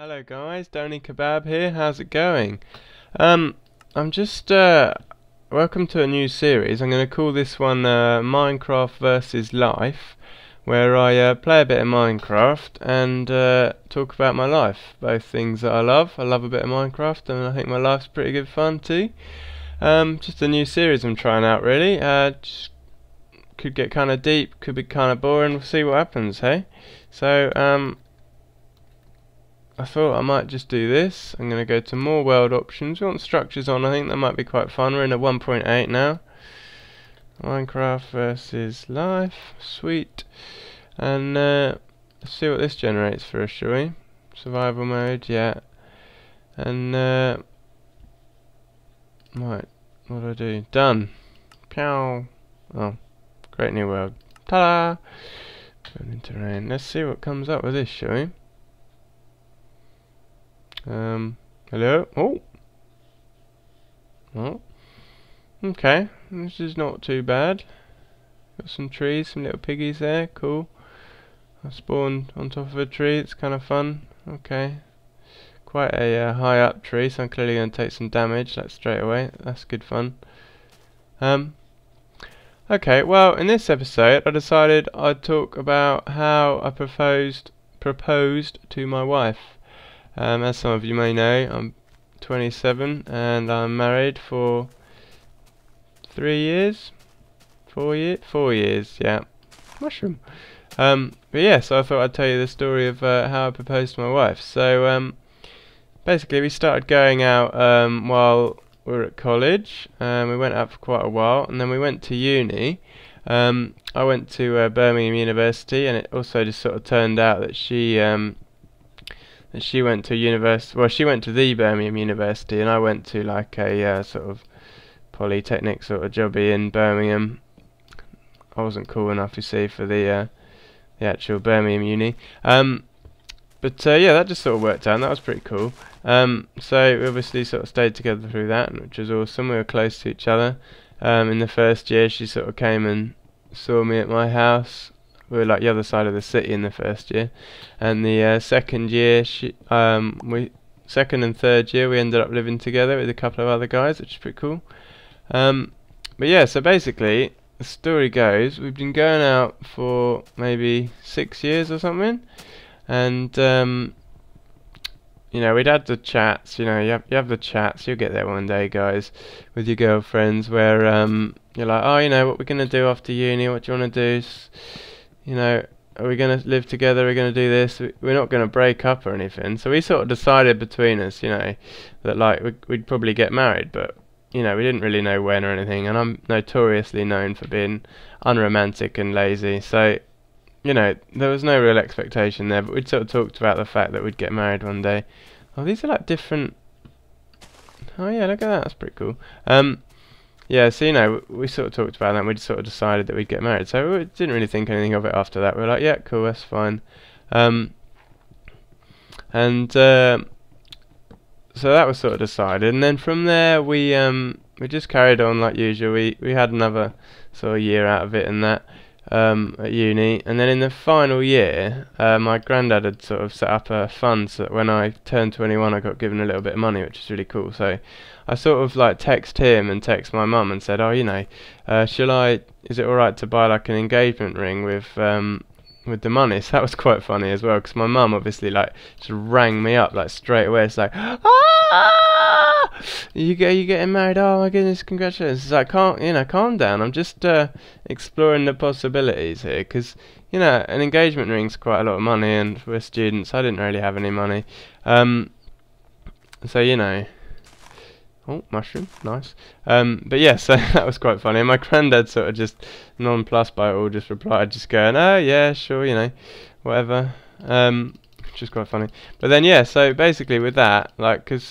Hello guys, DoneyKebab here. How's it going? I'm just welcome to a new series. I'm going to call this one Minecraft versus Life, where I play a bit of Minecraft and talk about my life. Both things that I love. I love a bit of Minecraft, and I think my life's pretty good fun too. Just a new series I'm trying out, really. Just could get kind of deep, could be kind of boring. We'll see what happens, hey? So I thought I might just do this. I'm going to go to more world options. We want structures on. I think that might be quite fun. We're in a 1.8 now. Minecraft versus Life. Sweet. And let's see what this generates for us, shall we? Survival mode, yeah. And right, what do I do? Done. Pow. Oh, great new world. Ta-da! Building terrain. Let's see what comes up with this, shall we? Hello? Oh, okay, this is not too bad. Got some trees, some little piggies there, cool. I spawned on top of a tree, it's kind of fun. Okay, quite a high up tree, so I'm clearly going to take some damage, like straight away. That's good fun. Okay, well, in this episode I decided I'd talk about how I proposed to my wife. As some of you may know, I'm 27 and I'm married for 3 years, 4 years, yeah. Mushroom. But yeah, so I thought I'd tell you the story of how I proposed to my wife. So basically, we started going out while we were at college. We went out for quite a while, and then we went to uni. I went to Birmingham University, and it also just sort of turned out that she went to university. Well, she went to the Birmingham University, and I went to like a sort of polytechnic sort of jobby in Birmingham. I wasn't cool enough, you see, for the actual Birmingham uni. But yeah, that just sort of worked out, and that was pretty cool. So we obviously sort of stayed together through that, which was awesome. We were close to each other. In the first year, she sort of came and saw me at my house. We were like the other side of the city in the first year, and the second year, second and third year, we ended up living together with a couple of other guys, which is pretty cool. But yeah, so basically, the story goes, we've been going out for maybe 6 years or something, and you know, we'd had the chats. You know, you have the chats. You'll get there one day, guys, with your girlfriends, where you're like, oh, you know, what we're gonna do after uni? What do you want to do? You know, are we going to live together? Are we going to do this? We're not going to break up or anything. So we sort of decided between us, you know, that like we'd probably get married, but you know, we didn't really know when or anything. And I'm notoriously known for being unromantic and lazy. So, you know, there was no real expectation there, but we'd sort of talked about the fact that we'd get married one day. Oh, these are like different. Oh yeah, look at that. That's pretty cool. Yeah, so you know, we sort of talked about that, and we sort of decided that we'd get married. So we didn't really think anything of it after that. We were like, yeah, cool, that's fine. So that was sort of decided, and then from there we just carried on like usual. We had another sort of year out of it and that at uni, and then in the final year, my granddad had sort of set up a fund so that when I turned 21, I got given a little bit of money, which is really cool. So I sort of like text him and text my mum and said, oh, you know, is it alright to buy like an engagement ring with the money? So that was quite funny as well, because my mum obviously like just rang me up like straight away. It's like, ah, you getting married? Oh my goodness, congratulations. It's like, calm down. I'm just exploring the possibilities here, because you know, an engagement ring's quite a lot of money, and we're students. I didn't really have any money, so you know. Oh, mushroom, nice. But yeah, so that was quite funny. And my granddad sort of just nonplussed by it all, just replied, just going, oh yeah, sure, you know, whatever. Which is quite funny. But then yeah, so basically with that, like, because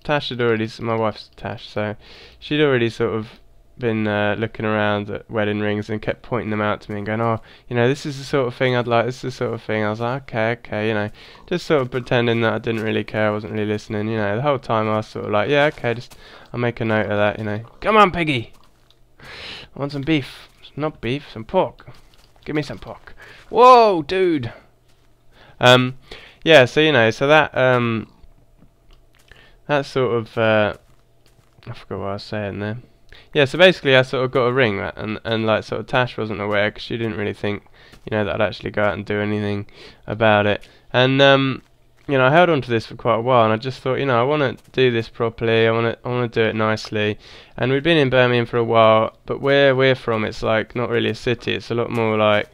Tash had already, my wife's Tash, so she'd already sort of been looking around at wedding rings and kept pointing them out to me and going, oh, you know, this is the sort of thing I'd like, this is the sort of thing. I was like, okay, you know, just sort of pretending that I didn't really care, I wasn't really listening, you know. The whole time I was sort of like, yeah, okay, just I'll make a note of that, you know. Come on, piggy, I want some beef. Not beef, some pork. Give me some pork. Whoa, dude. yeah, so you know, so that that sort of I forgot what I was saying there. Yeah, so basically I sort of got a ring, and like sort of Tash wasn't aware because she didn't really think, you know, that I'd actually go out and do anything about it. And you know, I held on to this for quite a while, and I just thought, you know, I want to do this properly. I want to do it nicely. And we'd been in Birmingham for a while, but where we're from, it's like not really a city. It's a lot more like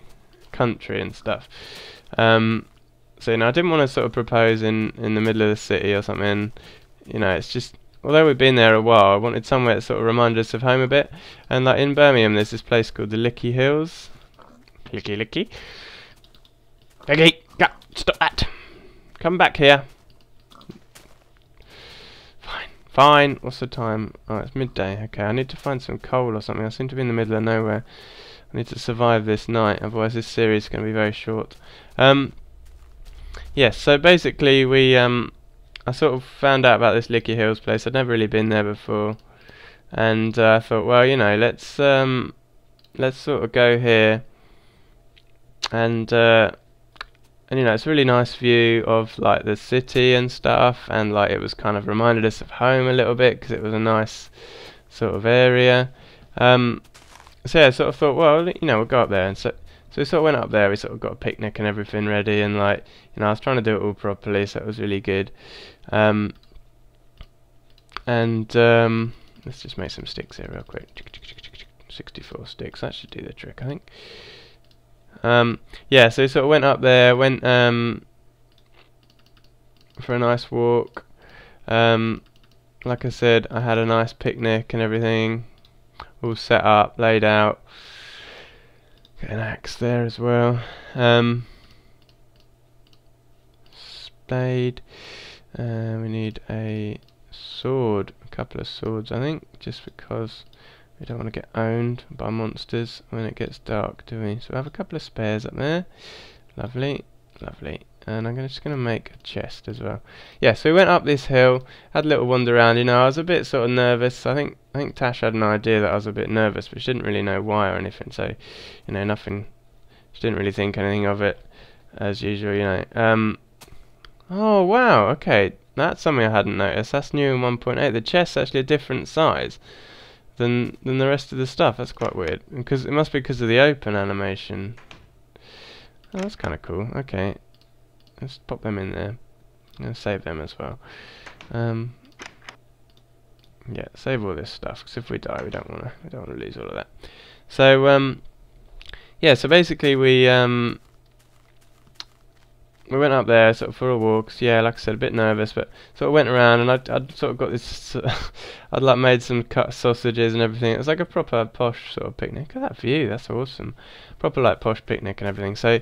country and stuff. So you know, I didn't want to sort of propose in the middle of the city or something. You know, it's just, although we've been there a while, I wanted somewhere that sort of reminded us of home a bit. And like in Birmingham, there's this place called the Licky Hills. Licky. Licky, go, stop that. Come back here. Fine. What's the time? Oh, it's midday. Okay, I need to find some coal or something. I seem to be in the middle of nowhere. I need to survive this night, otherwise this series is going to be very short. Yes, so basically I sort of found out about this Licky Hills place. I'd never really been there before, and I thought, well, you know, let's sort of go here, and you know, it's a really nice view of like the city and stuff, and like it was kind of reminded us of home a little bit because it was a nice sort of area. So yeah, I sort of thought, well, you know, we'll go up there, and so we sort of went up there. We sort of got a picnic and everything ready, and like, you know, I was trying to do it all properly, so it was really good. Let's just make some sticks here real quick. 64 sticks, that should do the trick, I think. Yeah, so we sort of went up there, went for a nice walk. Like I said, I had a nice picnic and everything, all set up, laid out. Got an axe there as well. Spade. We need a sword, a couple of swords, I think, just because we don't want to get owned by monsters when it gets dark, do we? So we have a couple of spares up there. Lovely. And I'm just going to make a chest as well. Yeah, so we went up this hill, had a little wander around. You know, I was a bit sort of nervous. I think Tash had an idea that I was a bit nervous, but she didn't really know why or anything. So, you know, nothing. She didn't really think anything of it, as usual. You know. Oh wow. Okay, that's something I hadn't noticed. That's new in 1.8. The chest's actually a different size than the rest of the stuff. That's quite weird. Because it must be because of the open animation. Oh, that's kind of cool. Okay. Let's pop them in there. I'm going to save them as well. Yeah, save all this stuff, because if we die, we don't want to lose all of that. So yeah, so basically we went up there sort of for a walk. So yeah, like I said, a bit nervous, but sort of went around, and I'd sort of got this. I'd like made some cut sausages and everything. It was like a proper posh sort of picnic. Look at that view, that's awesome. Proper like posh picnic and everything. So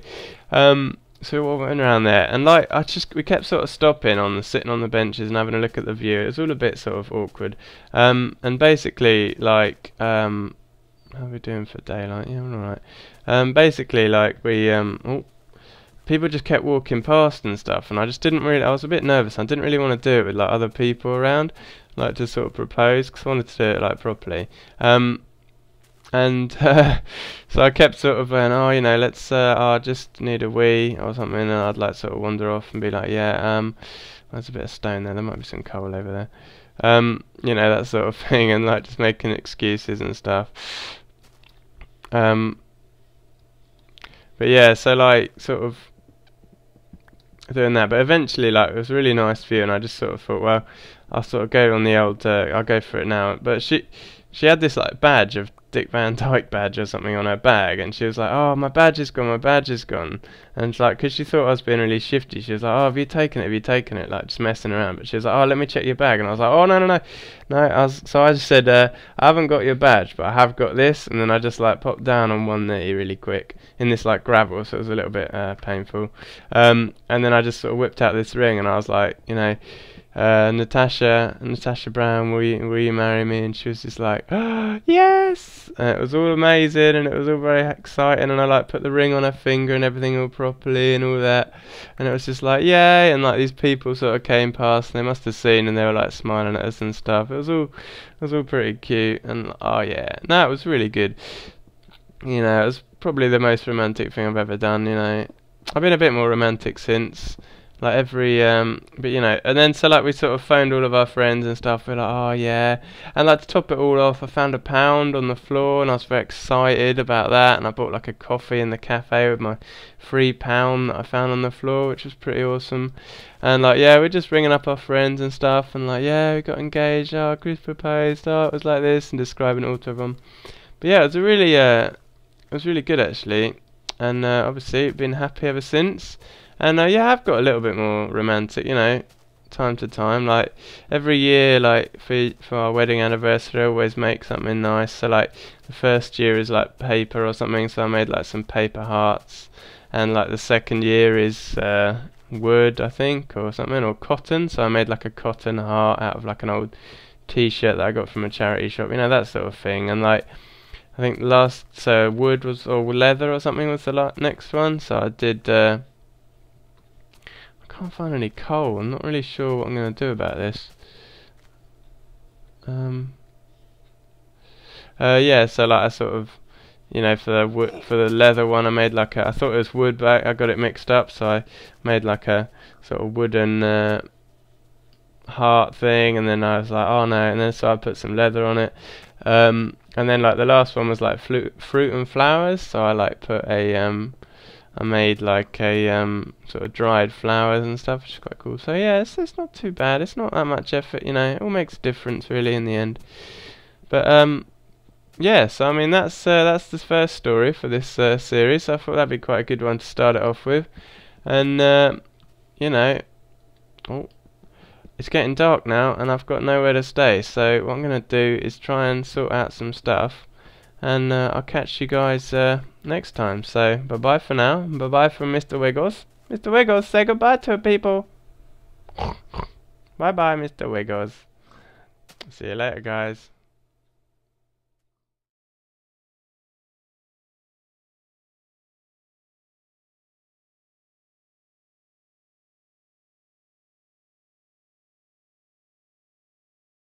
so we went around there, and like we kept sort of stopping sitting on the benches and having a look at the view. It was all a bit sort of awkward. And basically like how are we doing for daylight? Yeah, we're alright. Basically like we people just kept walking past and stuff, and I just didn't really. I was a bit nervous. I didn't really want to do it with like other people around, like to sort of propose, because I wanted to do it like properly. So I kept sort of going, oh, you know, let's, I just need a wee or something, and I'd like sort of wander off and be like, yeah, there's a bit of stone there, there might be some coal over there, you know, that sort of thing, and like just making excuses and stuff. But yeah, so like sort of doing that, but eventually like it was a really nice view, and I just sort of thought, well, I'll sort of go on the old, I'll go for it now. But she had this like badge of Dick Van Dyke badge or something on her bag, and she was like, oh, my badge is gone, and it's like, because she thought I was being really shifty, she was like, oh, have you taken it, like just messing around. But she was like, oh, let me check your bag, and I was like, oh, no, so I just said, I haven't got your badge, but I have got this, and then I just like popped down on one knee really quick in this like gravel, so it was a little bit painful, and then I just sort of whipped out this ring, and I was like, you know, Natasha Brown, will you marry me? And she was just like, oh, yes! And it was all amazing, and it was all very exciting, and I like put the ring on her finger and everything all properly and all that, and it was just like, yay! And like these people sort of came past, and they must have seen, and they were like smiling at us and stuff. It was all pretty cute, and oh yeah, no, it was really good. You know, it was probably the most romantic thing I've ever done. You know, I've been a bit more romantic since. like every but you know, and then so like we sort of phoned all of our friends and stuff. We're like, oh yeah, and like to top it all off, I found £1 on the floor, and I was very excited about that. And I bought like a coffee in the cafe with my £3 that I found on the floor, which was pretty awesome. And like yeah, we're just ringing up our friends and stuff, and like yeah, we got engaged. Oh, Chris proposed. Oh, it was like this, and describing it all to everyone. But yeah, it was a really it was really good actually, and obviously been happy ever since. And yeah, I've got a little bit more romantic, you know, time to time. Like every year, like for our wedding anniversary, I always make something nice. So like the first year is like paper or something, so I made like some paper hearts. And like the second year is wood, I think, or something, or cotton. So I made like a cotton heart out of like an old T-shirt that I got from a charity shop, you know, that sort of thing. And like I think last wood was, or leather or something was the next one. So I did. Can't find any coal. I'm not really sure what I'm going to do about this. Yeah, so like I sort of, you know, for the leather one, I made like I thought it was wood, but I got it mixed up, so I made like a sort of wooden heart thing, and then I was like, oh no, and then so I put some leather on it. And then like the last one was like fruit and flowers, so I like put a I made like a sort of dried flowers and stuff, which is quite cool. So yeah, it's not too bad. It's not that much effort, you know. It all makes a difference really in the end. But yeah. So I mean that's the first story for this series. So I thought that'd be quite a good one to start it off with. And you know, oh, it's getting dark now, and I've got nowhere to stay. So what I'm gonna do is try and sort out some stuff. And I'll catch you guys next time. So bye bye for now. Bye bye from Mr. Wiggles. Mr. Wiggles, say goodbye to people. Bye bye, Mr. Wiggles. See you later, guys.